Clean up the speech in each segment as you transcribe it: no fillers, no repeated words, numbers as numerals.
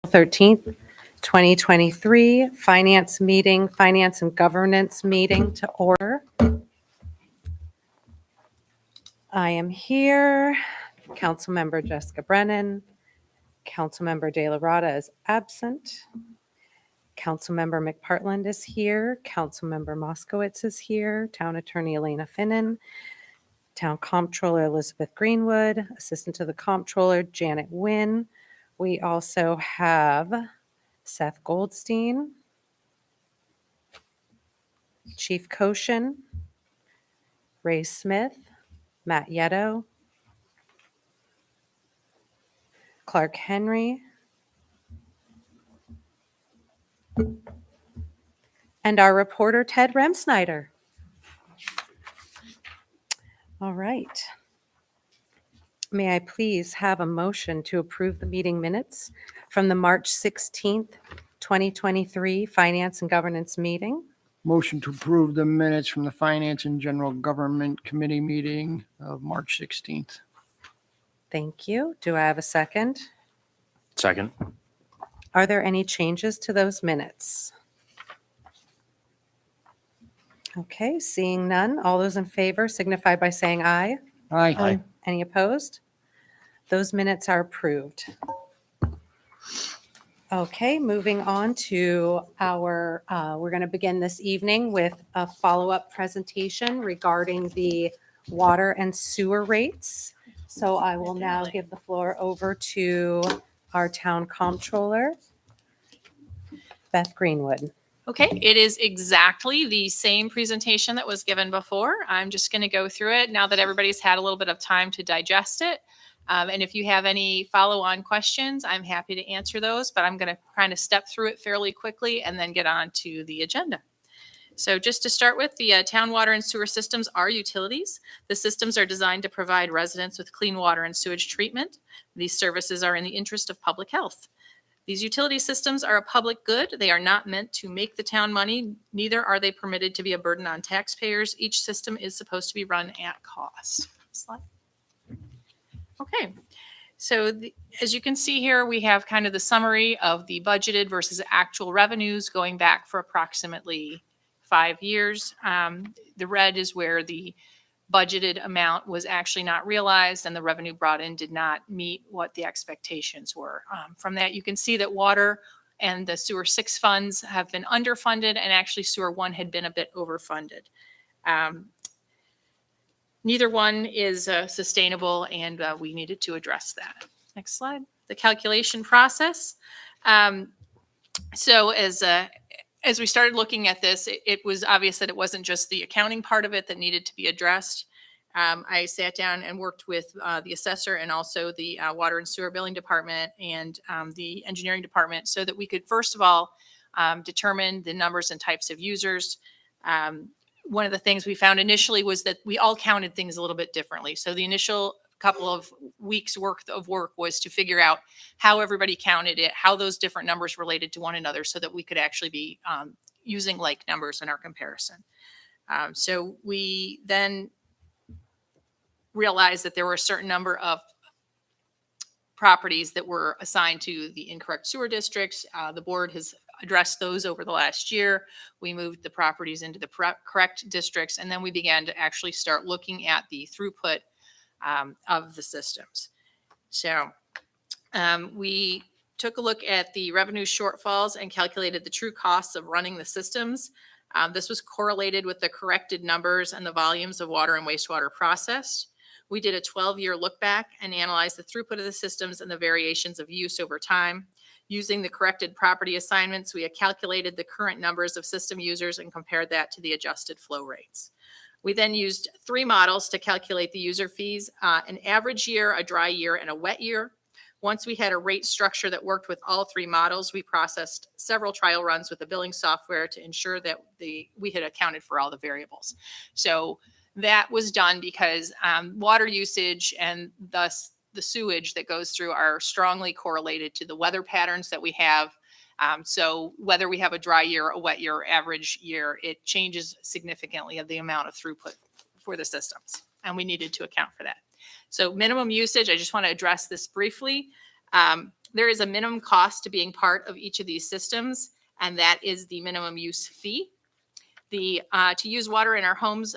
13th, 2023, Finance and Governance meeting to order. I am here. Councilmember Jessica Brennan. Councilmember De La Rada is absent. Councilmember McPartland is here. Councilmember Moskowitz is here. Town Attorney Elena Finnan. Town Comptroller Elizabeth Greenwood. Assistant to the Comptroller Janet Wynn. We also have Seth Goldstein, Chief Koshin, Ray Smith, Matt Yetto, Clark Henry, and our reporter, Ted Remsnyder. All right. May I please have a motion to approve the meeting minutes from the March 16th, 2023 Finance and Governance meeting? Motion to approve the minutes from the Finance and General Government Committee meeting of March 16th. Thank you. Do I have a second? Second. Are there any changes to those minutes? Okay, seeing none. All those in favor signify by saying aye. Aye. Any opposed? Those minutes are approved. Okay, moving on to our, we're going to begin this evening with a follow-up presentation regarding the water and sewer rates. So I will now give the floor over to our town comptroller, Beth Greenwood. Okay, it is exactly the same presentation that was given before. I'm just going to go through it now that everybody's had a little bit of time to digest it. And if you have any follow-on questions, I'm happy to answer those, but I'm going to kind of step through it fairly quickly and then get on to the agenda. So just to start with, the town water and sewer systems are utilities. The systems are designed to provide residents with clean water and sewage treatment. These services are in the interest of public health. These utility systems are a public good. They are not meant to make the town money. Neither are they permitted to be a burden on taxpayers. Each system is supposed to be run at cost. Slide. Okay, so as you can see here, we have kind of the summary of the budgeted versus actual revenues going back for approximately 5 years. The red is where the budgeted amount was actually not realized and the revenue brought in did not meet what the expectations were. From that, you can see that water and the sewer 6 funds have been underfunded, and actually sewer 1 had been a bit overfunded. Neither one is sustainable, and we needed to address that. Next slide. The calculation process. So as we started looking at this, it was obvious that it wasn't just the accounting part of it that needed to be addressed. I sat down and worked with the assessor and also the water and sewer billing department and the engineering department so that we could, first of all, determine the numbers and types of users. One of the things we found initially was that we all counted things a little bit differently. So the initial couple of weeks worth of work was to figure out how everybody counted it, how those different numbers related to one another so that we could actually be using like numbers in our comparison. So we then realized that there were a certain number of properties that were assigned to the incorrect sewer districts. The board has addressed those over the last year. We moved the properties into the correct districts, and then we began to actually start looking at the throughput of the systems. So we took a look at the revenue shortfalls and calculated the true costs of running the systems. This was correlated with the corrected numbers and the volumes of water and wastewater processed. We did a 12-year look back and analyzed the throughput of the systems and the variations of use over time. Using the corrected property assignments, we had calculated the current numbers of system users and compared that to the adjusted flow rates. We then used 3 models to calculate the user fees, an average year, a dry year, and a wet year. Once we had a rate structure that worked with all 3 models, we processed several trial runs with the billing software to ensure that we had accounted for all the variables. So that was done because water usage and thus the sewage that goes through are strongly correlated to the weather patterns that we have. So whether we have a dry year, a wet year, or average year, it changes significantly of the amount of throughput for the systems. And we needed to account for that. So minimum usage, I just want to address this briefly. There is a minimum cost to being part of each of these systems, and that is the minimum use fee. To use water in our homes,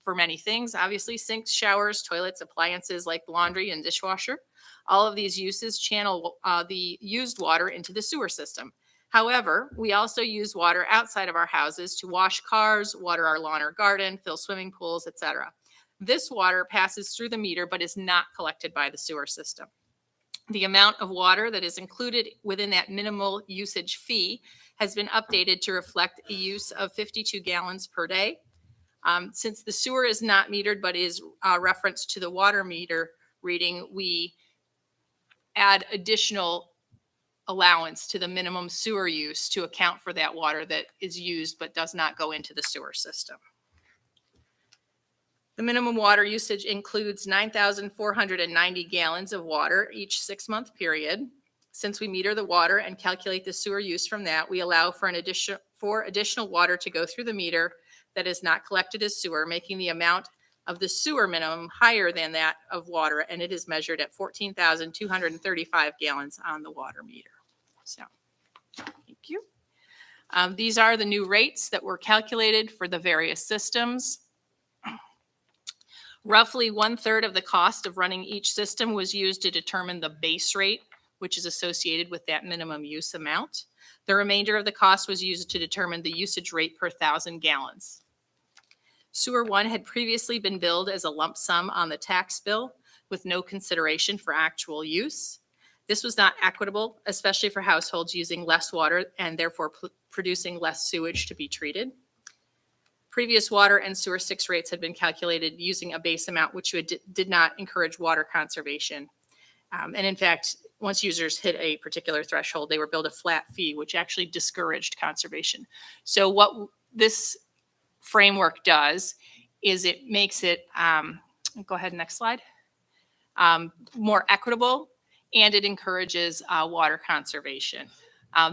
for many things, obviously sinks, showers, toilets, appliances like laundry and dishwasher. All of these uses channel the used water into the sewer system. However, we also use water outside of our houses to wash cars, water our lawn or garden, fill swimming pools, etc. This water passes through the meter but is not collected by the sewer system. The amount of water that is included within that minimal usage fee has been updated to reflect a use of 52 gallons per day. Since the sewer is not metered but is referenced to the water meter reading, we add additional allowance to the minimum sewer use to account for that water that is used but does not go into the sewer system. The minimum water usage includes 9,490 gallons of water each 6-month period. Since we meter the water and calculate the sewer use from that, we allow for additional water to go through the meter that is not collected as sewer, making the amount of the sewer minimum higher than that of water, and it is measured at 14,235 gallons on the water meter. So, thank you. These are the new rates that were calculated for the various systems. Roughly 1/3 of the cost of running each system was used to determine the base rate, which is associated with that minimum use amount. The remainder of the cost was used to determine the usage rate per 1,000 gallons. Sewer 1 had previously been billed as a lump sum on the tax bill with no consideration for actual use. This was not equitable, especially for households using less water and therefore producing less sewage to be treated. Previous water and sewer 6 rates had been calculated using a base amount which did not encourage water conservation. And in fact, once users hit a particular threshold, they were billed a flat fee, which actually discouraged conservation. So what this framework does is it makes it, go ahead, next slide, more equitable, and it encourages water conservation.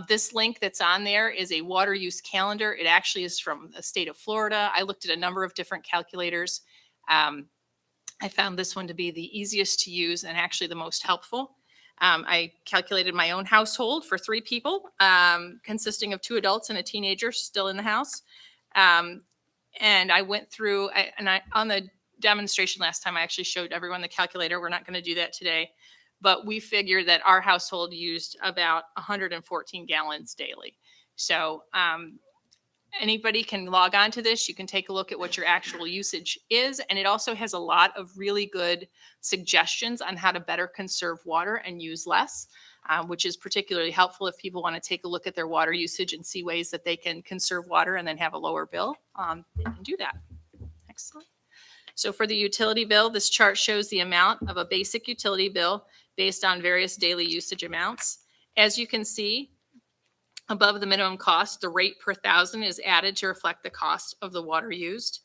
This link that's on there is a water use calendar. It actually is from the state of Florida. I looked at a number of different calculators. I found this one to be the easiest to use and actually the most helpful. I calculated my own household for 3 people, consisting of 2 adults and a teenager still in the house. And I went through, on the demonstration last time, I actually showed everyone the calculator. We're not going to do that today. But we figured that our household used about 114 gallons daily. So anybody can log on to this. You can take a look at what your actual usage is. And it also has a lot of really good suggestions on how to better conserve water and use less, which is particularly helpful if people want to take a look at their water usage and see ways that they can conserve water and then have a lower bill. They can do that. Next slide. So for the utility bill, this chart shows the amount of a basic utility bill based on various daily usage amounts. As you can see, above the minimum cost, the rate per 1,000 is added to reflect the cost of the water used.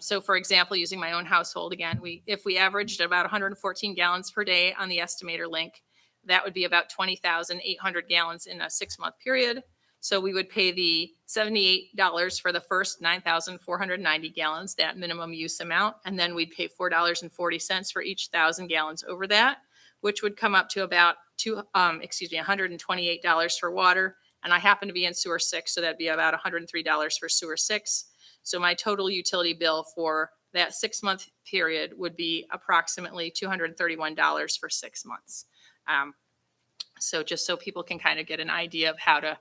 So for example, using my own household, again, if we averaged about 114 gallons per day on the estimator link, that would be about 20,800 gallons in a 6-month period. So we would pay the $78 for the first 9,490 gallons, that minimum use amount. And then we'd pay $4.40 for each 1,000 gallons over that, which would come up to about $128 for water. And I happen to be in sewer 6, so that'd be about $103 for sewer 6. So my total utility bill for that 6-month period would be approximately $231 for 6 months. So just so people can kind of get an idea of how to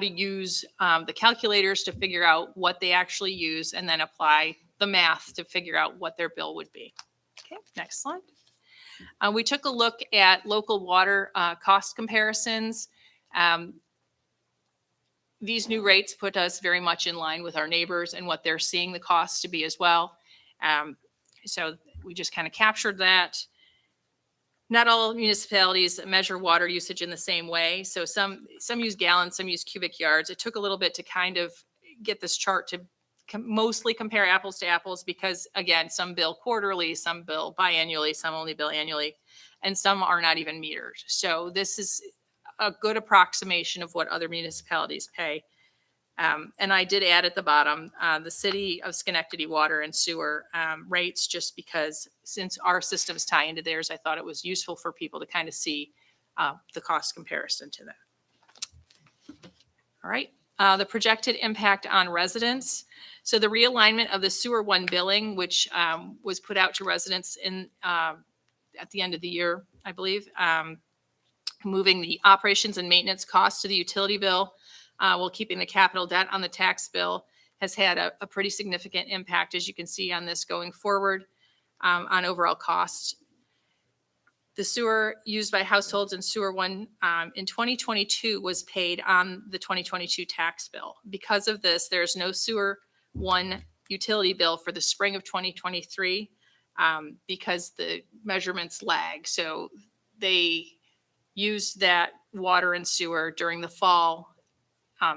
use the calculators to figure out what they actually use and then apply the math to figure out what their bill would be. Okay, next slide. We took a look at local water cost comparisons. These new rates put us very much in line with our neighbors and what they're seeing the costs to be as well. So we just kind of captured that. Not all municipalities measure water usage in the same way. So some use gallons, some use cubic yards. It took a little bit to kind of get this chart to mostly compare apples to apples because, again, some bill quarterly, some bill biannually, some only bill annually, and some are not even metered. So this is a good approximation of what other municipalities pay. And I did add at the bottom the city of Schenectady water and sewer rates, just because since our systems tie into theirs, I thought it was useful for people to kind of see the cost comparison to that. All right. The projected impact on residents. So the realignment of the Sewer One billing, which was put out to residents in at the end of the year, I believe, moving the operations and maintenance costs to the utility bill while keeping the capital debt on the tax bill has had a pretty significant impact, as you can see on this going forward, on overall costs. The sewer used by households in Sewer One in 2022 was paid on the 2022 tax bill. Because of this, there's no Sewer One utility bill for the spring of 2023 because the measurements lag. So they used that water and sewer during the fall.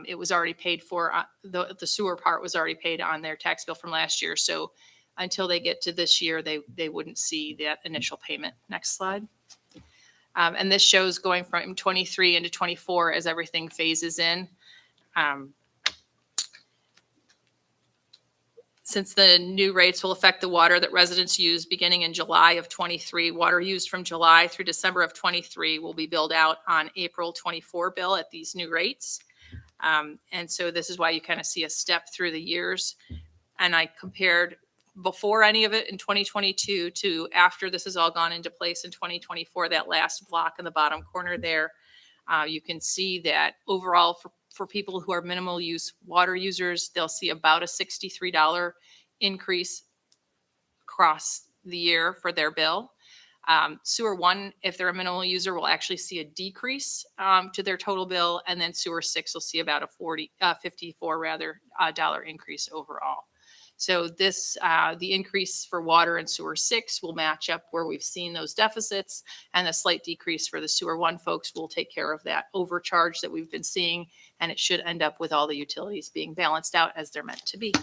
It was already paid for. The sewer part was already paid on their tax bill from last year. So until they get to this year, they wouldn't see that initial payment. Next slide. And this shows going from 23 into 24 as everything phases in. Since the new rates will affect the water that residents use beginning in July of 23, water used from July through December of 23 will be billed out on April 24 bill at these new rates. And so this is why you kind of see a step through the years. And I compared before any of it in 2022 to after this has all gone into place in 2024, that last block in the bottom corner there, you can see that overall for people who are minimal use water users, they'll see about a $63 increase across the year for their bill. Sewer One, if they're a minimal user, will actually see a decrease to their total bill, and then Sewer Six will see about a $54 increase overall. So this, the increase for water and Sewer Six will match up where we've seen those deficits, and a slight decrease for the Sewer One folks will take care of that overcharge that we've been seeing, and it should end up with all the utilities being balanced out as they're meant to be.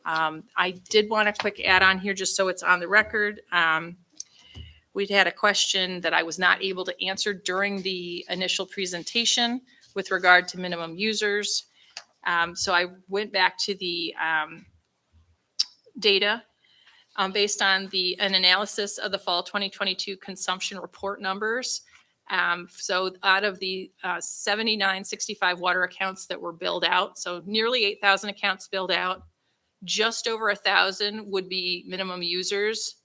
I did want a quick add on here just so it's on the record. We'd had a question that I was not able to answer during the initial presentation with regard to minimum users. So I went back to the data based on an analysis of the fall 2022 consumption report numbers. So out of the 7965 water accounts that were billed out, so nearly 8,000 accounts billed out, just over 1,000 would be minimum users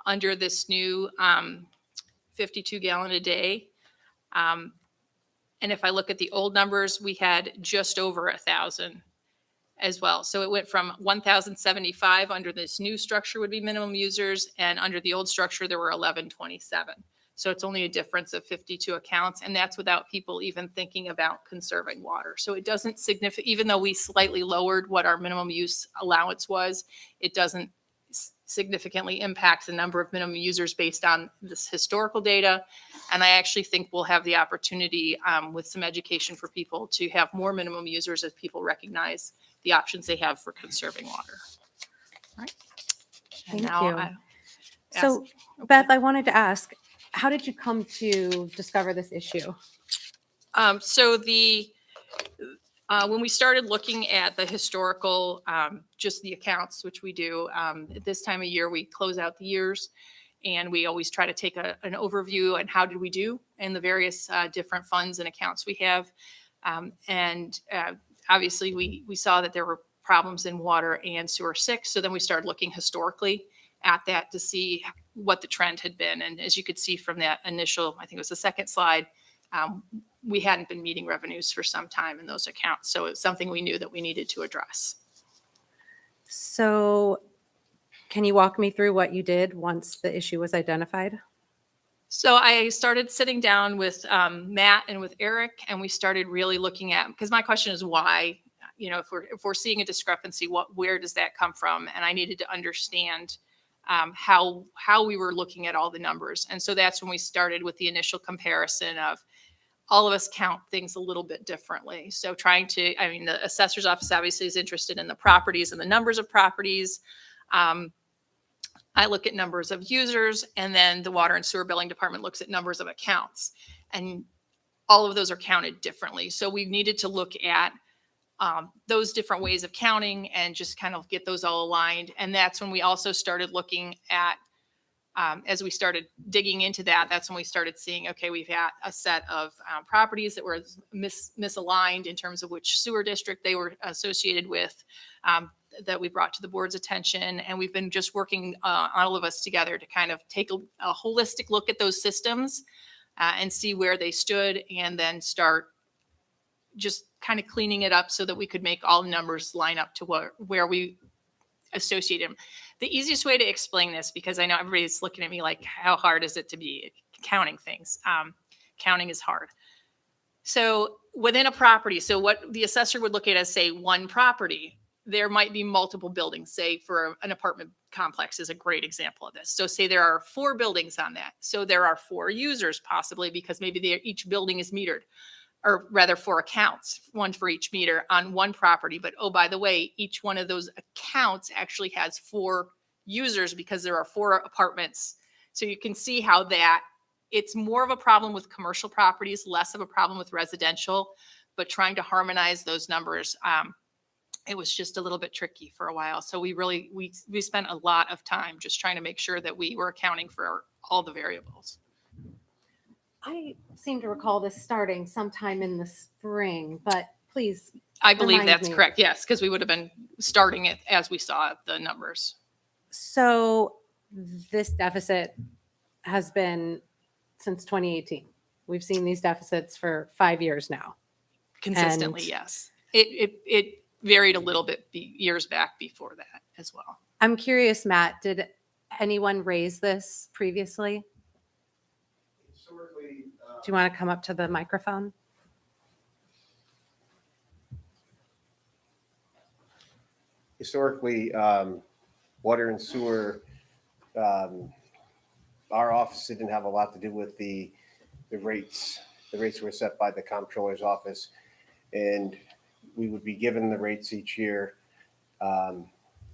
under this new 52 gallon a day. And if I look at the old numbers, we had just over 1,000 as well. So it went from 1,075 under this new structure would be minimum users, and under the old structure, there were 1,127. So it's only a difference of 52 accounts, and that's without people even thinking about conserving water. So it doesn't even though we slightly lowered what our minimum use allowance was, it doesn't significantly impact the number of minimum users based on this historical data. And I actually think we'll have the opportunity with some education for people to have more minimum users as people recognize the options they have for conserving water. All right. And Thank now you. So Beth, I wanted to ask, how did you come to discover this issue? So when we started looking at the historical, just the accounts, which we do at this time of year, we close out the years, and we always try to take an overview on how did we do in the various different funds and accounts we have. Obviously, we saw that there were problems in water and Sewer Six, so then we started looking historically at that to see what the trend had been. And as you could see from that initial, I think it was the second slide, we hadn't been meeting revenues for some time in those accounts. So it's something we knew that we needed to address. So can you walk me through what you did once the issue was identified? So I started sitting down with Matt and with Eric, and we started really looking at, because my question is why, if we're seeing a discrepancy, where does that come from? And I needed to understand how we were looking at all the numbers. And so that's when we started with the initial comparison of all of us count things a little bit differently. So the assessor's office obviously is interested in the properties and the numbers of properties. I look at numbers of users, and then the water and sewer billing department looks at numbers of accounts, and all of those are counted differently. So we needed to look at those different ways of counting and just kind of get those all aligned. And that's when we also started looking at As we started digging into that, that's when we started seeing, okay, we've had a set of properties that were misaligned in terms of which sewer district they were associated with, that we brought to the board's attention. And we've been just working, all of us together, to kind of take a holistic look at those systems and see where they stood, and then start just kind of cleaning it up so that we could make all numbers line up to where we associate them. The easiest way to explain this, because I know everybody's looking at me like, how hard is it to be counting things? Counting is hard. So within a property, so what the assessor would look at as, say, one property, there might be multiple buildings. Say for an apartment complex is a great example of this. So say there are 4 buildings on that. So there are 4 users possibly, because maybe each building is metered, or rather 4 accounts, 1 for each meter on one property. But oh, by the way, each one of those accounts actually has 4 users, because there are 4 apartments. So you can see how that it's more of a problem with commercial properties, less of a problem with residential, but trying to harmonize those numbers, it was just a little bit tricky for a while. So we spent a lot of time just trying to make sure that we were accounting for all the variables. I seem to recall this starting sometime in the spring, but please. I believe Remind that's me. correct. Yes, because we would have been starting it as we saw the numbers. So this deficit has been since 2018. We've seen these deficits for 5 years now. Consistently, And- yes. It varied a little bit years back before that as well. I'm curious, Matt, did anyone raise this previously? Historically, Do you want to come up to the microphone? Water and sewer, our office didn't have a lot to do with the rates. The rates were set by the comptroller's office, and we would be given the rates each year. And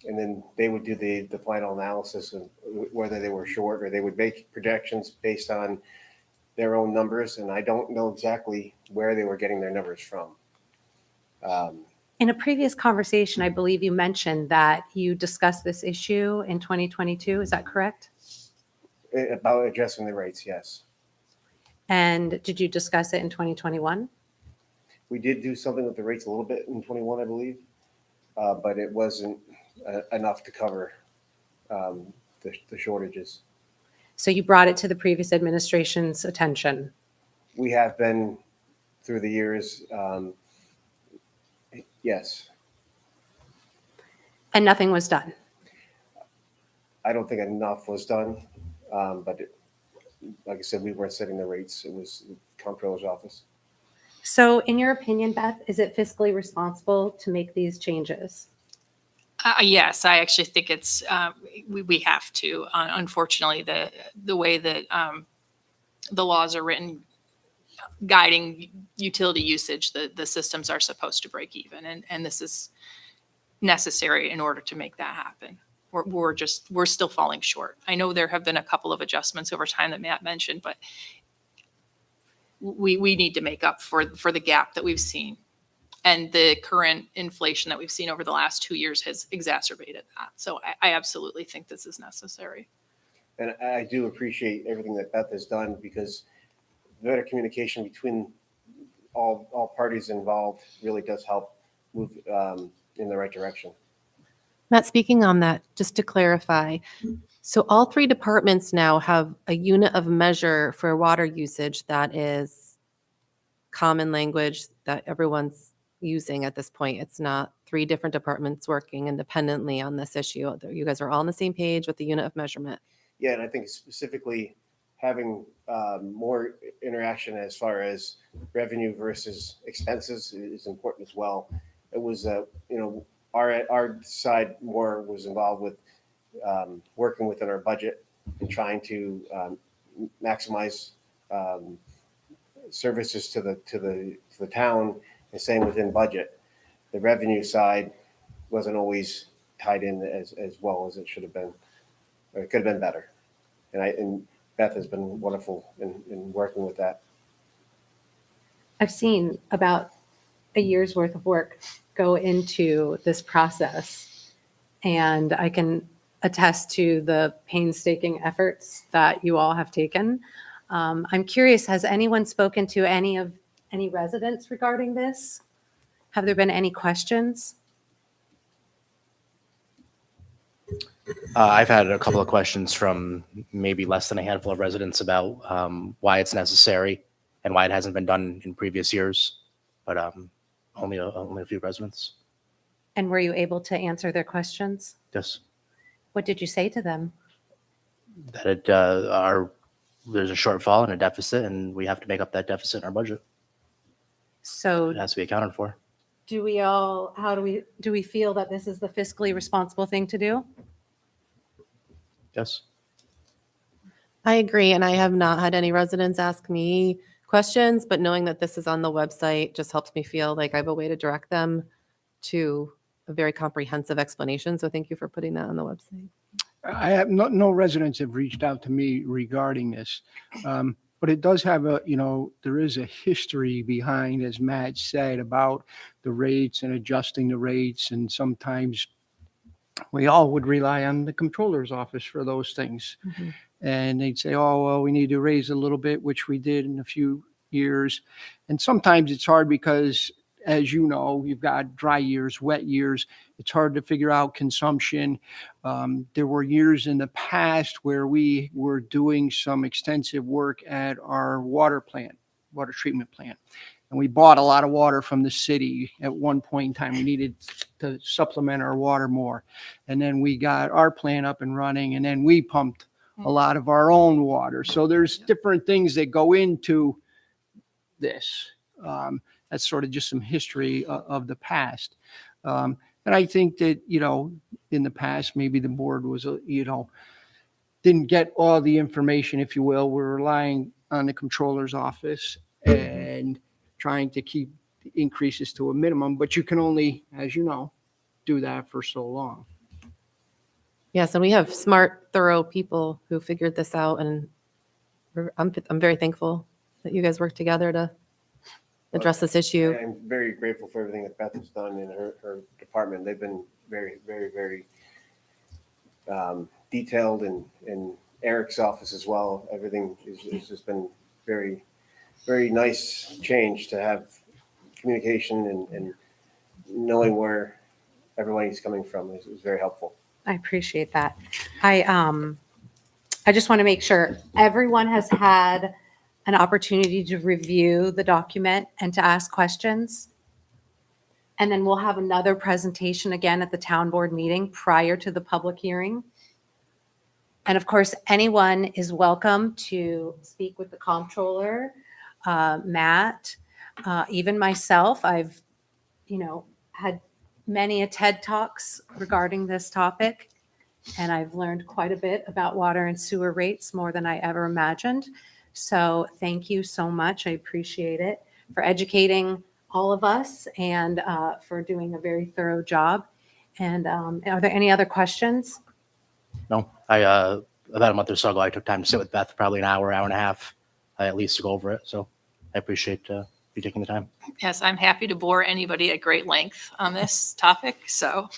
then they would do the final analysis of whether they were short, or they would make projections based on their own numbers. And I don't know exactly where they were getting their numbers from. In a previous conversation, I believe you mentioned that you discussed this issue in 2022. Is that correct? About adjusting the rates, yes. And did you discuss it in 2021? We did do something with the rates a little bit in 21, I believe, but it wasn't enough to cover the shortages. So you brought it to the previous administration's attention. We have been through the years, yes. And nothing was done. I don't think enough was done, but like I said, we weren't setting the rates. It was the comptroller's office. So in your opinion, Beth, is it fiscally responsible to make these changes? Yes, I actually think it's we have to. Unfortunately, the way that the laws are written, guiding utility usage, the systems are supposed to break even, and this is necessary in order to make that happen. We're still falling short. I know there have been a couple of adjustments over time that Matt mentioned, but we need to make up for the gap that we've seen. And the current inflation that we've seen over the last 2 years has exacerbated that. So I absolutely think this is necessary. And I do appreciate everything that Beth has done, because better communication between all parties involved really does help move in the right direction. Matt, speaking on that, just to clarify, so all 3 departments now have a unit of measure for water usage that is common language that everyone's using at this point. It's not 3 different departments working independently on this issue. You guys are all on the same page with the unit of measurement. Yeah, and I think specifically having more interaction as far as revenue versus expenses is important as well. It was, our side more was involved with working within our budget and trying to maximize services to the town, and staying within budget. The revenue side wasn't always tied in as well as it should have been, or it could have been better. And Beth has been wonderful in working with that. I've seen about a year's worth of work go into this process. And I can attest to the painstaking efforts that you all have taken. I'm curious, has anyone spoken to any residents regarding this? Have there been any questions? I've had a couple of questions from maybe less than a handful of residents about why it's necessary and why it hasn't been done in previous years, but only a few residents. And were you able to answer their questions? Yes, What did you say to them? that there's a shortfall and a deficit, and we have to make up that deficit in our budget. So It has to be accounted for. do we feel that this is the fiscally responsible thing to do? Yes. I agree, and I have not had any residents ask me questions, but knowing that this is on the website just helps me feel like I have a way to direct them to a very comprehensive explanation. So thank you for putting that on the website. I have no residents have reached out to me regarding this. But it does have there is a history behind, as Matt said, about the rates and adjusting the rates. And sometimes we all would rely on the comptroller's office for those things. Mhm. And they'd say, oh, well, we need to raise a little bit, which we did in a few years. And sometimes it's hard because, as you know, you've got dry years, wet years. It's hard to figure out consumption. There were years in the past where we were doing some extensive work at our water treatment plant. And we bought a lot of water from the city at one point in time. We needed to supplement our water more. And then we got our plant up and running, and then we pumped a lot of our own water. So there's different things that go into this. That's sort of just some history of the past. And I think that, in the past, maybe the board was, didn't get all the information, if you will. We're relying on the comptroller's office and trying to keep the increases to a minimum, but you can only, as you know, do that for so long. Yes, and we have smart, thorough people who figured this out, and I'm very thankful that you guys work together to address this issue. I'm very grateful for everything that Beth has done in her department. They've been very, very, very detailed, and Eric's office as well. Everything has just been very, very nice change to have communication and knowing where everybody's coming from is very helpful. I appreciate that. I just want to make sure everyone has had an opportunity to review the document and to ask questions. And then we'll have another presentation again at the town board meeting prior to the public hearing. And of course, anyone is welcome to speak with the comptroller, Matt, even myself. I've, had many a TED Talks regarding this topic, and I've learned quite a bit about water and sewer rates, more than I ever imagined. So thank you so much. I appreciate it for educating all of us and for doing a very thorough job. And are there any other questions? No, about a month or so ago, I took time to sit with Beth, probably an hour and a half, at least, to go over it. So I appreciate you taking the time. Yes, I'm happy to bore anybody at great length on this topic, so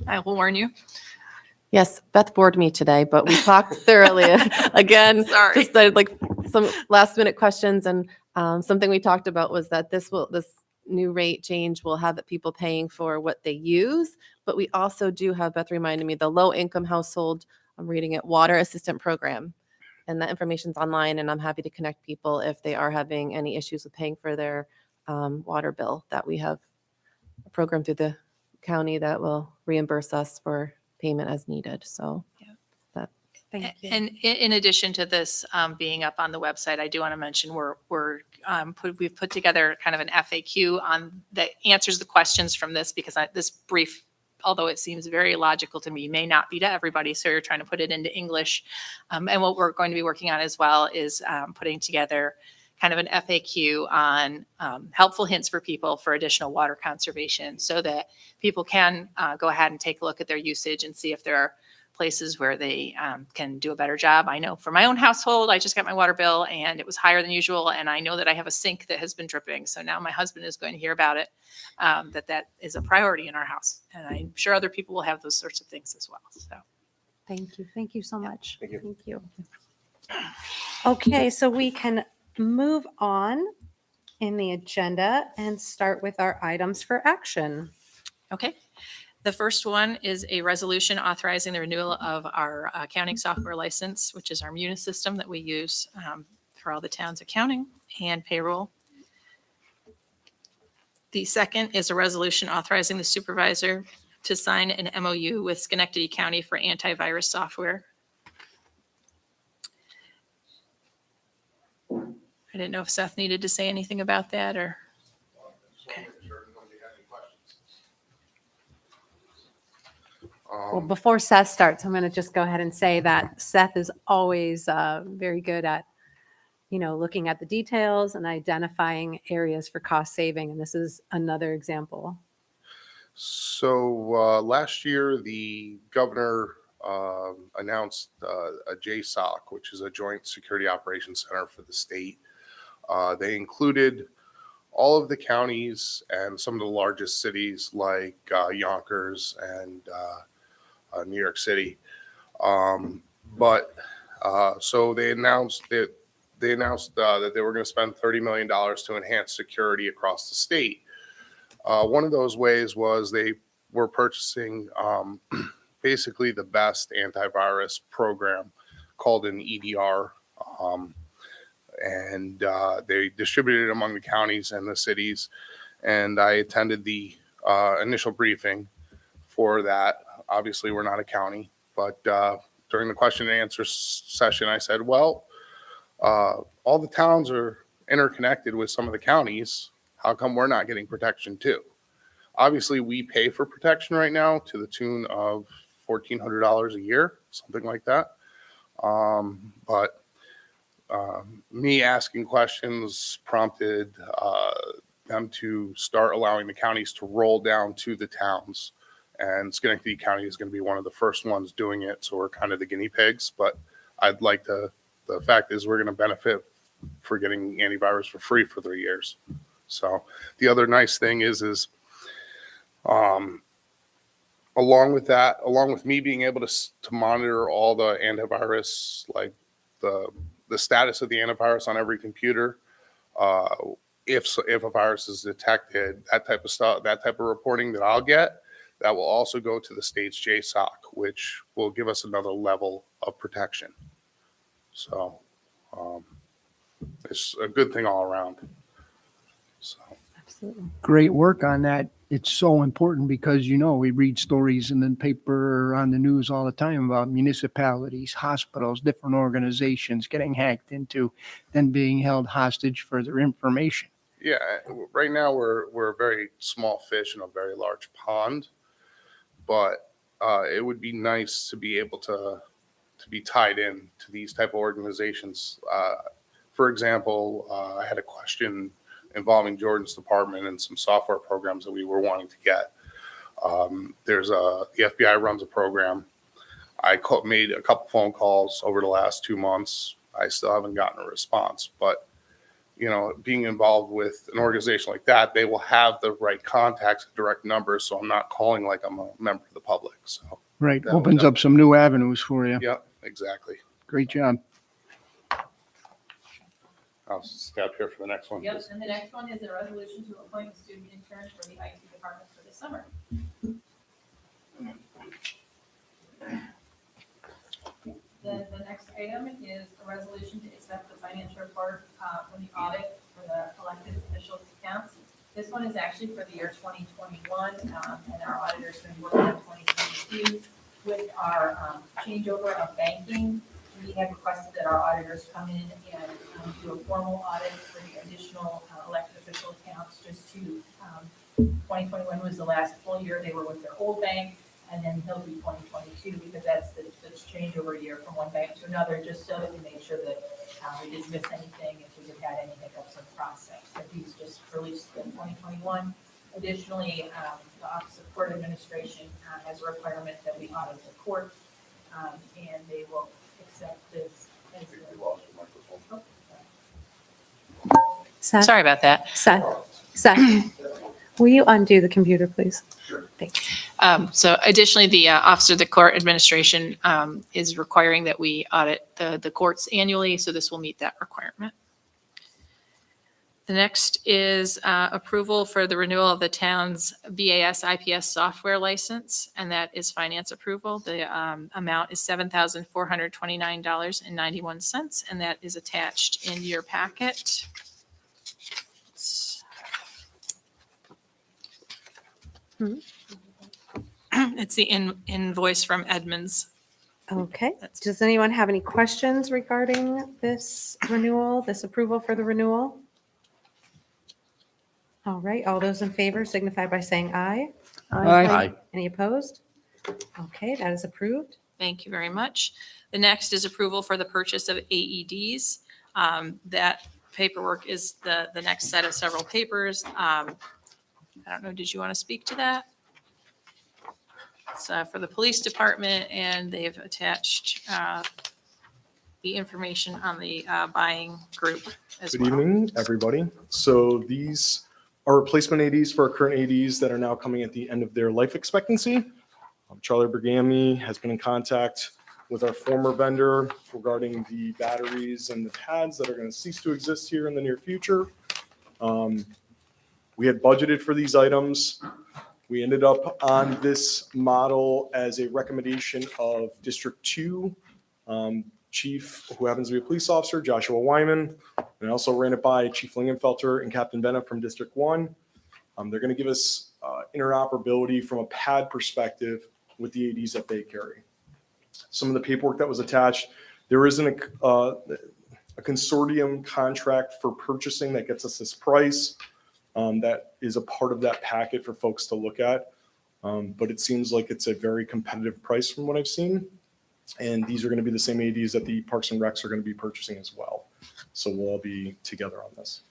I will warn you. Yes, Beth bored me today, but we talked thoroughly. Again, Sorry. just like some last minute questions, and something we talked about was that this new rate change will have people paying for what they use, but we also do have, Beth reminded me, the low income household, I'm reading it, water assistant program. And that information's online, and I'm happy to connect people if they are having any issues with paying for their water bill, that we have a program through the county that will reimburse us for payment as needed. So Thank you. And in addition to this being up on the website, I do want to mention we've put together kind of an FAQ on that answers the questions from this, because this brief, although it seems very logical to me, may not be to everybody. So you're trying to put it into English. And what we're going to be working on as well is putting together kind of an FAQ on helpful hints for people for additional water conservation, so that people can go ahead and take a look at their usage and see if there are places where they can do a better job. I know for my own household, I just got my water bill and it was higher than usual. And I know that I have a sink that has been dripping. So now my husband is going to hear about it, that is a priority in our house. And I'm sure other people will have those sorts of things as well. So Thank you. Thank you so much. Thank you. Thank you. Okay, so we can move on in the agenda and start with our items for action. Okay. The first one is a resolution authorizing the renewal of our accounting software license, which is our Munis system that we use for all the town's accounting and payroll. The second is a resolution authorizing the supervisor to sign an MOU with Schenectady County for antivirus software. I didn't know if Seth needed to say anything about that or. Okay. Well, before Seth starts, I'm going to just go ahead and say that Seth is always very good at, looking at the details and identifying areas for cost saving. And this is another example. So last year, the governor announced a JSOC, which is a Joint Security Operations Center for the state. They included all of the counties and some of the largest cities like Yonkers and New York City. So they announced that they were going to spend $30 million to enhance security across the state. One of those ways was they were purchasing basically the best antivirus program called an EDR. And they distributed it among the counties and the cities. And I attended the initial briefing for that. Obviously, we're not a county, but during the question and answer session, I said, well, all the towns are interconnected with some of the counties. How come we're not getting protection too? Obviously, we pay for protection right now to the tune of $1,400 a year, something like that. But me asking questions prompted them to start allowing the counties to roll down to the towns. And Schenectady County is going to be one of the first ones doing it. So we're kind of the guinea pigs. But the fact is we're going to benefit for getting antivirus for free for 3 years. So the other nice thing is along with that, along with me being able to monitor all the antivirus, like the status of the antivirus on every computer, if a virus is detected, that type of stuff, that type of reporting that I'll get, that will also go to the state's JSOC, which will give us another level of protection. So it's a good thing all around. So. Absolutely. Great work on that. It's so important because, we read stories in the paper or on the news all the time about municipalities, hospitals, different organizations getting hacked into, then being held hostage for their information. Yeah, right now we're a very small fish in a very large pond, but it would be nice to be able to be tied in to these type of organizations. For example, I had a question involving Jordan's department and some software programs that we were wanting to get. The FBI runs a program. I made a couple phone calls over the last 2 months. I still haven't gotten a response, but being involved with an organization like that, they will have the right contacts, direct numbers. So I'm not calling like I'm a member of the public. So Right. That Opens was- up some new avenues for you. yeah, exactly. Great job. I'll step here for the next one. Yep, and the next one is a resolution to appoint a student intern for the IT department for the summer. Then the next item is a resolution to accept the financial report from the audit for the elected officials' accounts. This one is actually for the year 2021, and our auditor's been working on 2022. With our changeover of banking, we have requested that our auditors come in and do a formal audit for the additional elected official accounts, just to, 2021 was the last full year they were with their old bank, and then he'll do 2022, because that's the changeover year from one bank to another, just so that we make sure that we didn't miss anything, if we had any hiccups in the process. So he's just released in 2021. Additionally, the Office of Court Administration has a requirement that we audit the court, and they will accept this as Seth, Sorry about that. Seth, will you undo the computer, please? Sure. Thanks. So additionally, the Office of the Court Administration is requiring that we audit the courts annually, so this will meet that requirement. The next is approval for the renewal of the town's BAS IPS software license, and that is finance approval. The amount is $7,429.91, and that is attached in your packet. It's the invoice from Edmunds. Okay. That's- Does anyone have any questions regarding this renewal, this approval for the renewal? All right, all those in favor signify by saying aye. Aye. Any opposed? Okay, that is approved. Thank you very much. The next is approval for the purchase of AEDs. That paperwork is the next set of several papers. I don't know, did you want to speak to that? It's for the police department, and they've attached the information on the buying group as Good well. evening, everybody. So these are replacement ADs for our current ADs that are now coming at the end of their life expectancy. Charlie Bergami has been in contact with our former vendor regarding the batteries and the pads that are going to cease to exist here in the near future. We had budgeted for these items. We ended up on this model as a recommendation of District 2 Chief, who happens to be a police officer, Joshua Wyman. And I also ran it by Chief Lingenfelter and Captain Bennett from District 1. They're going to give us interoperability from a pad perspective with the ADs that they carry. Some of the paperwork that was attached, there isn't a consortium contract for purchasing that gets us this price. That is a part of that packet for folks to look at. But it seems like it's a very competitive price from what I've seen. And these are going to be the same ADs that the Parks and Recs are going to be purchasing as well. So we'll all be together on this.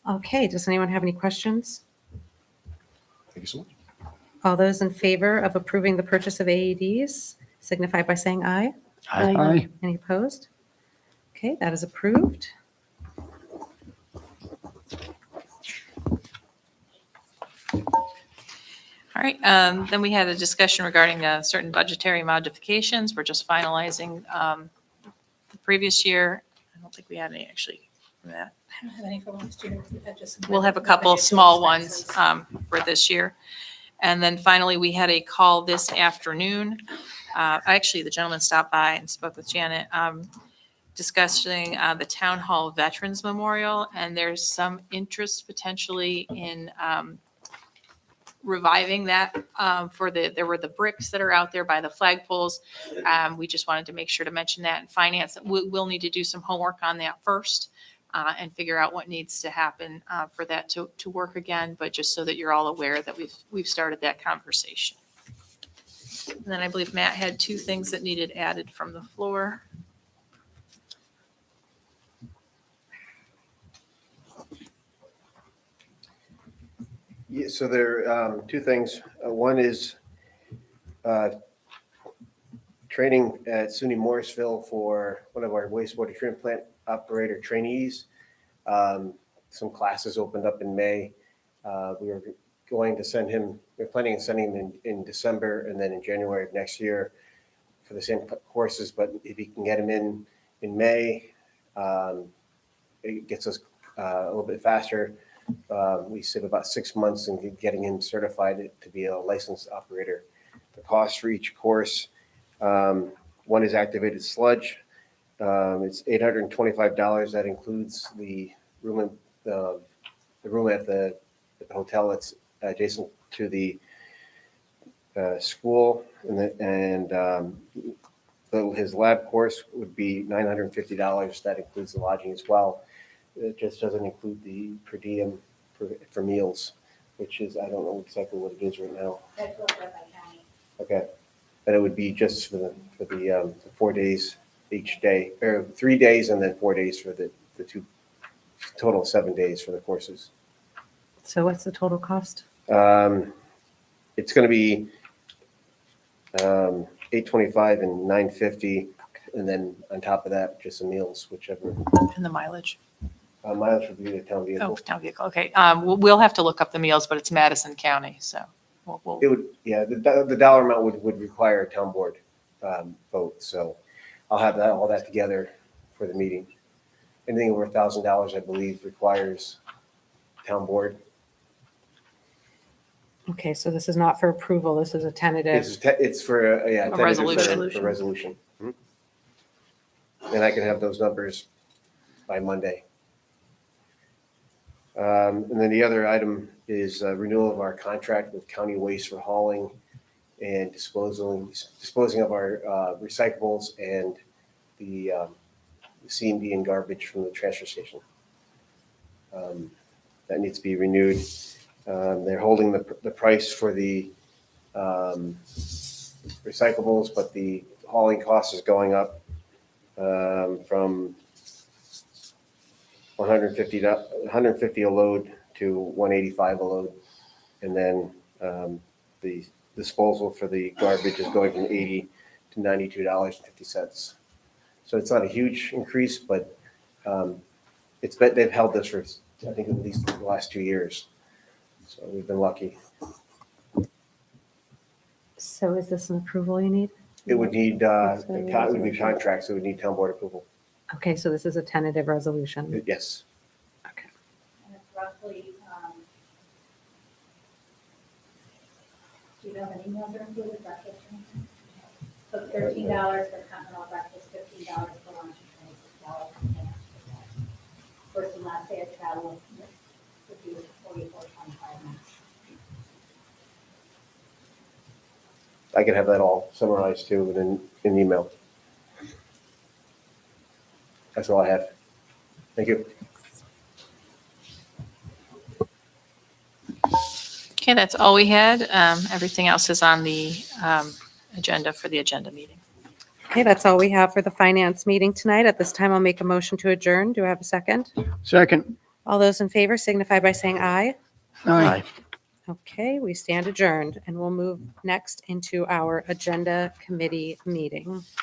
Okay, does anyone have any questions? Thank you so much. All those in favor of approving the purchase of AEDs signify by saying aye. Aye. Any opposed? Okay, that is approved. All right, then we had a discussion regarding certain budgetary modifications. We're just finalizing the previous year. I don't think we had any actually from that. I don't have any for last year. We've had just some We'll have a revenue couple expenses. small ones for this year. And then finally, we had a call this afternoon. Actually, the gentleman stopped by and spoke with Janet, discussing the Town Hall Veterans Memorial. And there's some interest potentially in reviving that there were the bricks that are out there by the flagpoles. We just wanted to make sure to mention that in finance. We'll need to do some homework on that first. And figure out what needs to happen for that to work again, but just so that you're all aware that we've started that conversation. And then I believe Matt had two things that needed added from the floor. Yeah, so there are two things. One is training at SUNY Morrisville for one of our wastewater treatment plant operator trainees. Some classes opened up in May. We were going to send him, we're planning on sending him in December and then in January of next year for the same courses. But if he can get him in May, it gets us a little bit faster. We save about 6 months in getting him certified to be a licensed operator. The cost for each course, one is activated sludge. It's $825. That includes the room at the hotel that's adjacent to the school, and his lab course would be $950. That includes the lodging as well. It just doesn't include the per diem for meals, which is, I don't know exactly what it is right now. That's what we're by county. Okay, but it would be just for the 4 days each day, or 3 days and then 4 days for the two, total 7 days for the courses. So what's the total cost? It's going to be $825 and $950, and then on top of that, just the meals, whichever. And the mileage. Mileage would be the town Oh, vehicle. town vehicle. Okay. We'll have to look up the meals, but it's Madison County, so we'll- It would, yeah, the dollar amount would require a town board vote, so I'll have all that together for the meeting. Anything over $1,000, I believe, requires town board. Okay, so this is not for approval. This is a tentative. It's for, yeah. A tentative resolution. For resolution. Mhm. And I can have those numbers by Monday. And then the other item is renewal of our contract with County Waste for hauling and disposing of our recyclables and the C&D and garbage from the transfer station. That needs to be renewed. They're holding the price for the recyclables, but the hauling cost is going up from 150 a load to 185 a load. And then the disposal for the garbage is going from $80 to $92.50. So it's not a huge increase, but they've held this for, I think, at least the last 2 years. So we've been lucky. So is this an approval you need? It would need, it would be contracts, it would need town board approval. Okay, so this is a tentative resolution. Yes. Okay. And it's roughly, do you know how many meals are included, breakfast? So $13 for continental breakfast, $15 for lunch, and $26 for dinner. First and last day of travel, would be $44.25 max. I can have that all summarized too in an email. That's all I have. Thank you. Okay, that's all we had. Everything else is on the agenda for the agenda meeting. Okay, that's all we have for the finance meeting tonight. At this time, I'll make a motion to adjourn. Do I have a second? Second. All those in favor signify by saying aye. Aye. Okay, we stand adjourned and we'll move next into our agenda committee meeting.